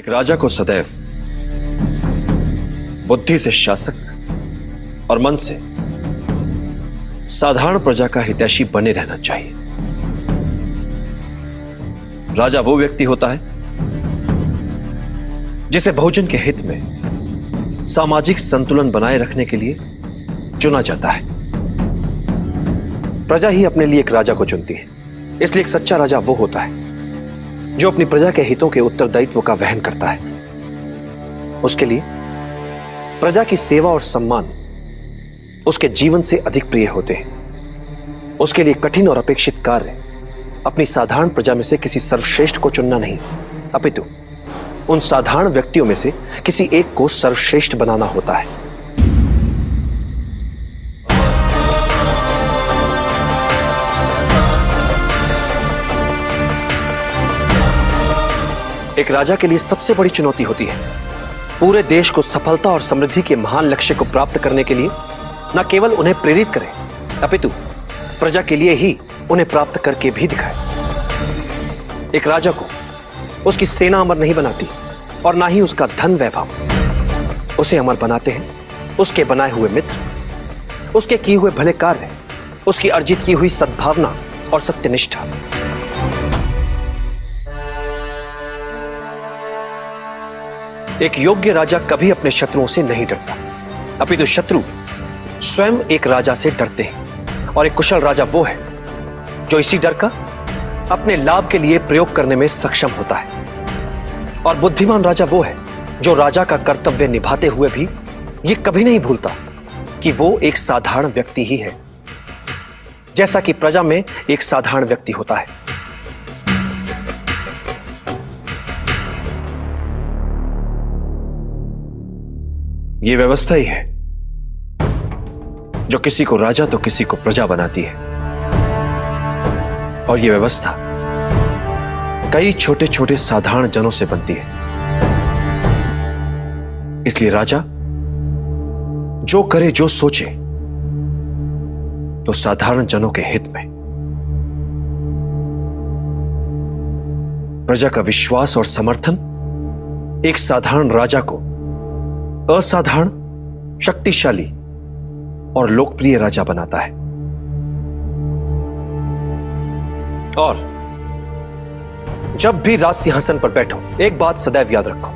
एक राजा को सदैव बुद्धि से शासक और मन से साधारण प्रजा का हितैषी बने रहना चाहिए। राजा वो व्यक्ति होता है जिसे बहुजन के हित में सामाजिक संतुलन बनाए रखने के लिए चुना जाता है। प्रजा ही अपने लिए एक राजा को चुनती है, इसलिए एक सच्चा राजा वो होता है जो अपनी प्रजा के हितों के उत्तरदायित्व का वहन करता है। उसके लिए प्रजा की सेवा और सम्मान उसके जीवन से अधिक प्रिय होते हैं। उसके लिए कठिन और अपेक्षित कार्य अपनी साधारण प्रजा में से किसी सर्वश्रेष्ठ को चुनना नहीं, अपितु उन साधारण व्यक्तियों में से किसी एक को सर्वश्रेष्ठ बनाना होता है। एक राजा के लिए सबसे बड़ी चुनौती होती है पूरे देश को सफलता और समृद्धि के महान लक्ष्य को प्राप्त करने के लिए न केवल उन्हें प्रेरित करे, अपितु प्रजा के लिए ही उन्हें प्राप्त करके भी दिखाए। एक राजा को उसकी सेना अमर नहीं बनाती और ना ही उसका धन वैभव। उसे अमर बनाते हैं उसके बनाए हुए मित्र, उसके किए हुए भले कार्य, उसकी अर्जित की हुई सद्भावना और सत्यनिष्ठा। एक योग्य राजा कभी अपने शत्रुओं से नहीं डरता, अपितु शत्रु स्वयं एक राजा से डरते हैं। और एक कुशल राजा वो है जो इसी डर का अपने लाभ के लिए प्रयोग करने में सक्षम होता है। और बुद्धिमान राजा वो है जो राजा का कर्तव्य निभाते हुए भी ये कभी नहीं भूलता कि वो एक साधारण व्यक्ति ही है, जैसा कि प्रजा में एक साधारण व्यक्ति होता है। ये व्यवस्था ही है जो किसी को राजा तो किसी को प्रजा बनाती है। और यह व्यवस्था कई छोटे छोटे साधारण जनों से बनती है। इसलिए राजा जो करे जो सोचे तो साधारण जनों के हित में। प्रजा का विश्वास और समर्थन एक साधारण राजा को असाधारण, शक्तिशाली और लोकप्रिय राजा बनाता है। और जब भी राज सिंहासन पर बैठो, एक बात सदैव याद रखो,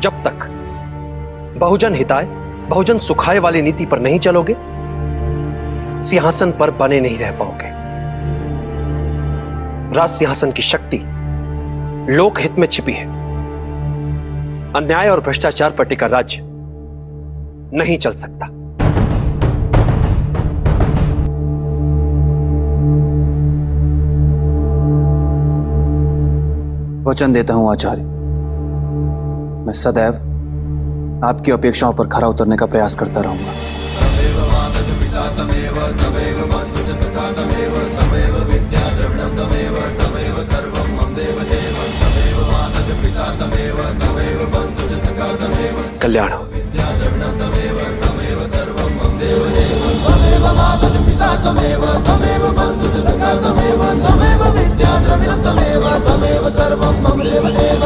जब तक बहुजन हिताय बहुजन सुखाय वाली नीति पर नहीं चलोगे, सिंहासन पर बने नहीं रह पाओगे। राज सिंहासन की शक्ति लोकहित में छिपी है। अन्याय और भ्रष्टाचार पर टिका राज्य नहीं चल सकता। वचन देता हूं आचार्य, मैं सदैव आपकी अपेक्षाओं पर खरा उतरने का प्रयास करता रहूंगा। कल्याण हो। सर्वं मम देव देव,